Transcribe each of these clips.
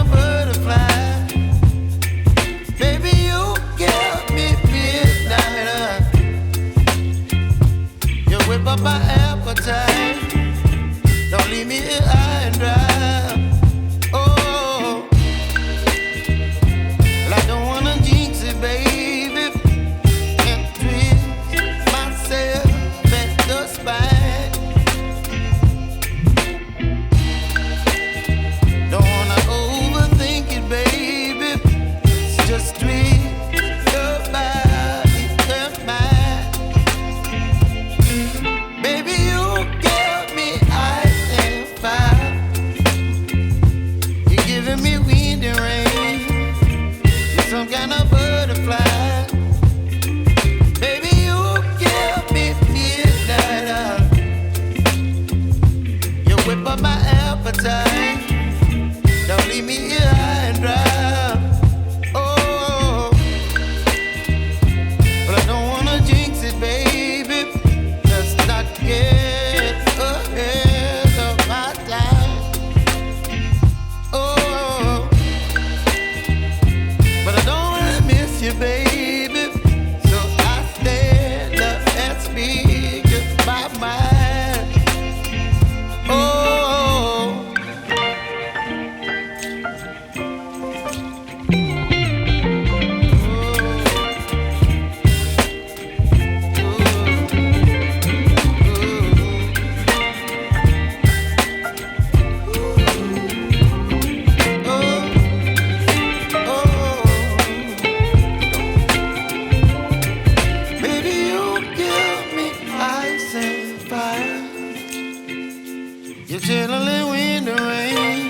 of butterfly. Baby, you give me midnight. You whip up my appetite. Don't leave me here high and dry. Oh, well, I don't wanna jinx it, baby, and twist myself at the spine. Don't wanna overthink it, baby. It's just twist your body and mine. Baby, you give me ice and fire. You're giving me wind and rain. You're some kind of butterfly. Baby, you give me midnight. You whip up my appetite. Don't leave me here high and dry. Oh, but I don't wanna jinx it, baby. Let's not get ahead of my time. Oh, but I don't wanna miss you, baby. So I stand up and speak just my mind. Oh. Baby, you give me ice and fire. You're chilling wind and rain.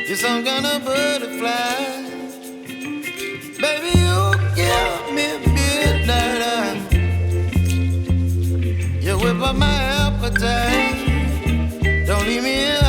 You're some kind of butterfly. Baby, you give me midnight. You whip up my appetite. Don't leave me here